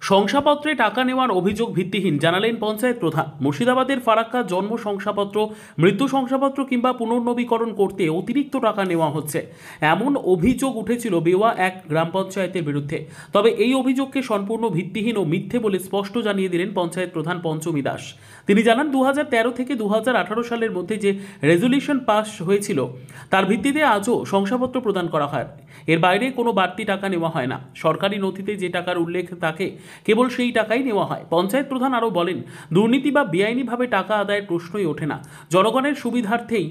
শংসাপত্রে টাকা নেওয়ার অভিযোগ ভিত্তিহীন জানালেন পঞ্চায়েত প্রধান। মুর্শিদাবাদের ফারাক্কা জন্ম শংসাপত্র, মৃত্যু শংসাপত্র কিংবা পুনর্নবীকরণ করতে অতিরিক্ত টাকা নেওয়া হচ্ছে, এমন অভিযোগ উঠেছিল বেওয়া এক গ্রাম পঞ্চায়েতের বিরুদ্ধে। তবে এই অভিযোগকে সম্পূর্ণ ভিত্তিহীন ও মিথ্যে বলে স্পষ্ট জানিয়ে দিলেন পঞ্চায়েত প্রধান পঞ্চমী দাস। তিনি জানান 2013 থেকে 2018 সালের মধ্যে যে রেজলিউশন পাস হয়েছিল তার ভিত্তিতে আজও শংসাপত্র প্রদান করা হয়। এর বাইরে কোনো বাড়তি টাকা নেওয়া হয় না। সরকারি নথিতে যে টাকার উল্লেখ থাকে কেবল সেই টাকাই নেওয়া হয়। পঞ্চায়েত প্রধান আরও বলেন, দুর্নীতি বা বেআইনিভাবে টাকা আদায়ের প্রশ্নই ওঠে না। জনগণের সুবিধার্থেই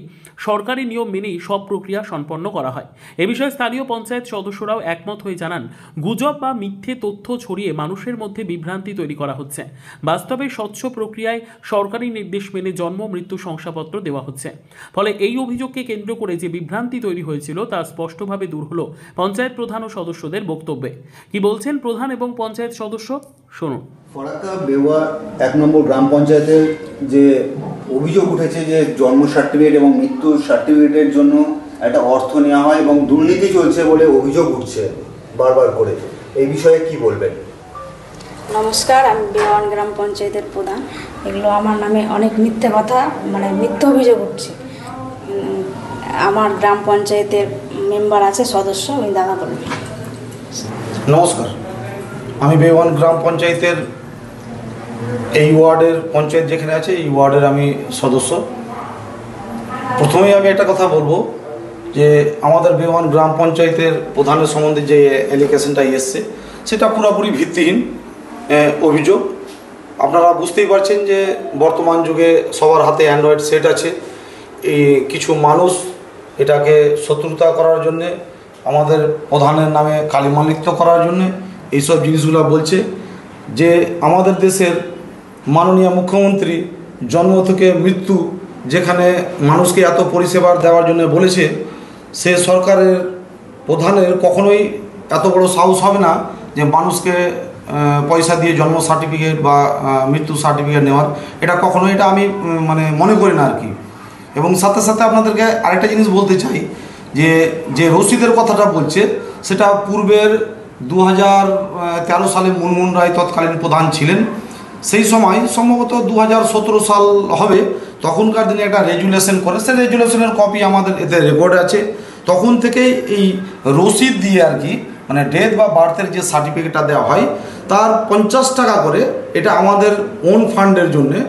সরকারি নিয়ম মেনেই সব প্রক্রিয়া সম্পন্ন করা হয়। এ বিষয়ে স্থানীয় পঞ্চায়েত সদস্যরাও একমত হয়ে জানান, গুজব বা মিথ্যে তথ্য ছড়িয়ে মানুষের মধ্যে বিভ্রান্তি তৈরি করা হচ্ছে। বাস্তবে স্বচ্ছ প্রক্রিয়ায় সরকারি নির্দেশ মেনে জন্ম মৃত্যু শংসাপত্র দেওয়া হচ্ছে। ফলে এই অভিযোগকে কেন্দ্র করে যে বিভ্রান্তি তৈরি হয়েছিল তা স্পষ্টভাবে দূর হলো পঞ্চায়েত প্রধান ও সদস্যদের বক্তব্যে। কি বলছেন প্রধান এবং পঞ্চায়েত সদস্য, শুনুন। ফারাক্কা বেওয়া 1 নম্বর গ্রাম পঞ্চায়েতের যে অভিযোগ উঠেছে যে জন্ম সার্টিফিকেট এবং মৃত্যু সার্টিফিকেটের জন্য একটা অর্থ নেওয়া হয় এবং দুর্নীতি চলছে বলে অভিযোগ উঠছে বারবার করে, এই বিষয়ে কি বলবেন? নমস্কার, আমি বেওয়া গ্রাম পঞ্চায়েতের প্রধান। এগুলো আমার নামে অনেক মিথ্যে কথা, মিথ্যে অভিযোগ উঠছে। আমার গ্রাম পঞ্চায়েতের মেম্বার আছে, সদস্য, ওই দাদা বলবেন। নমস্কার, আমি বেওয়ান গ্রাম পঞ্চায়েতের এই ওয়ার্ডের পঞ্চায়েত যেখানে আছে এই ওয়ার্ডের আমি সদস্য। প্রথমেই আমি একটা কথা বলবো যে আমাদের বেওয়ান গ্রাম পঞ্চায়েতের প্রধানের সম্বন্ধে যে অ্যালিগেশনটা এসছে সেটা পুরোপুরি ভিত্তিহীন অভিযোগ। আপনারা বুঝতেই পারছেন যে বর্তমান যুগে সবার হাতে অ্যান্ড্রয়েড সেট আছে। এই কিছু মানুষ এটাকে শত্রুতা করার জন্যে, আমাদের প্রধানের নামে কালিমালিপ্ত করার জন্যে এইসব জিনিসগুলো বলছে। যে আমাদের দেশের মাননীয় মুখ্যমন্ত্রী জন্ম থেকে মৃত্যু যেখানে মানুষকে এত পরিষেবা দেওয়ার জন্য বলেছে, সে সরকারের প্রধানের কখনোই এত বড় সাহস হবে না যে মানুষকে পয়সা দিয়ে জন্ম সার্টিফিকেট বা মৃত্যু সার্টিফিকেট নেওয়ার। এটা কখনো, এটা আমি মনে করি না আর কি। এবং সাথে সাথে আপনাদেরকে আরেকটা জিনিস বলতে চাই যে রসিদের কথাটা বলছে সেটা পূর্বের 2013 সালে মুনমুন রায় তৎকালীন প্রধান ছিলেন। সেই সময় সম্ভবত 2017 সাল হবে, তখনকার দিনে একটা রেজুলেশন করে, সেই রেজুলেশনের কপি আমাদের এতে রেকর্ড আছে। তখন থেকেই এই রসিদ দিয়ে আর কি ডেথ বা বার্থের যে সার্টিফিকেটটা দেওয়া হয় তার 50 টাকা করে এটা আমাদের ওন ফান্ডের জন্যে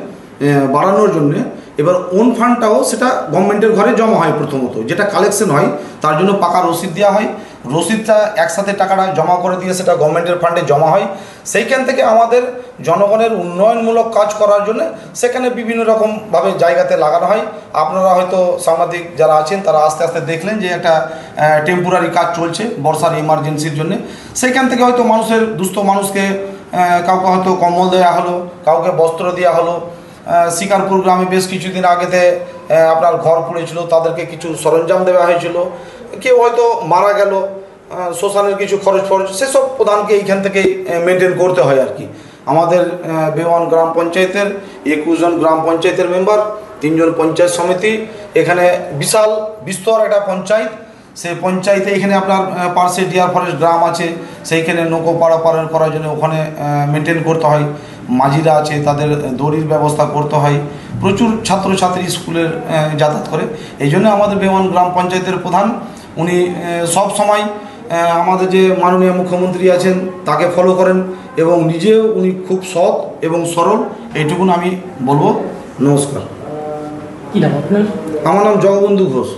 বাড়ানোর জন্যে। এবার ওন ফান্ডটাও সেটা গভর্নমেন্টের ঘরে জমা হয়। প্রথমত যেটা কালেকশন হয় তার জন্য পাকা রসিদ দেওয়া হয়। রসিদটা একসাথে টাকাটা জমা করে দিয়ে সেটা গভর্নমেন্টের ফান্ডে জমা হয়। সেইখান থেকে আমাদের জনগণের উন্নয়নমূলক কাজ করার জন্য সেখানে বিভিন্ন রকমভাবে জায়গাতে লাগানো হয়। আপনারা হয়তো সাংবাদিক যারা আছেন তারা আস্তে আস্তে দেখলেন যে একটা টেম্পোরারি কাজ চলছে বর্ষার ইমার্জেন্সির জন্য। সেইখান থেকে হয়তো মানুষের দুস্থ মানুষকে কাউকে হয়তো কম্বল দেওয়া হলো, কাউকে বস্ত্র দেওয়া হলো। শিকারপুর গ্রামে বেশ কিছুদিন আগেতে আপনার ঘর পড়েছিল, তাদেরকে কিছু সরঞ্জাম দেওয়া হয়েছিল। কেউ হয়তো মারা গেল, শ্মশানের কিছু খরচ সেসব প্রধানকে এইখান থেকেই মেনটেন করতে হয় আর কি। আমাদের বেওয়ান গ্রাম পঞ্চায়েতের 21 জন গ্রাম পঞ্চায়েতের মেম্বার, 3 জন পঞ্চায়েত সমিতি, এখানে বিশাল বিস্তর একটা পঞ্চায়েত। সেই পঞ্চায়েতে এখানে আপনার পার্শ্বে ডিয়ার ফরেস্ট গ্রাম আছে, সেইখানে নৌকো পারাপার করার জন্য ওখানে মেনটেন করতে হয়। মাঝিরা আছে, তাদের দড়ির ব্যবস্থা করতে হয়। প্রচুর ছাত্রছাত্রী স্কুলের যাতায়াত করে। এই জন্য আমাদের বেওয়ান গ্রাম পঞ্চায়েতের প্রধান উনি সব সময় আমাদের যে মাননীয় মুখ্যমন্ত্রী আছেন তাকে ফলো করেন এবং নিজেও উনি খুব সৎ এবং সরল, এইটুকুন আমি বলবো। নমস্কার। কি নাম আপনার? আমার নাম জগবন্ধু ঘোষ।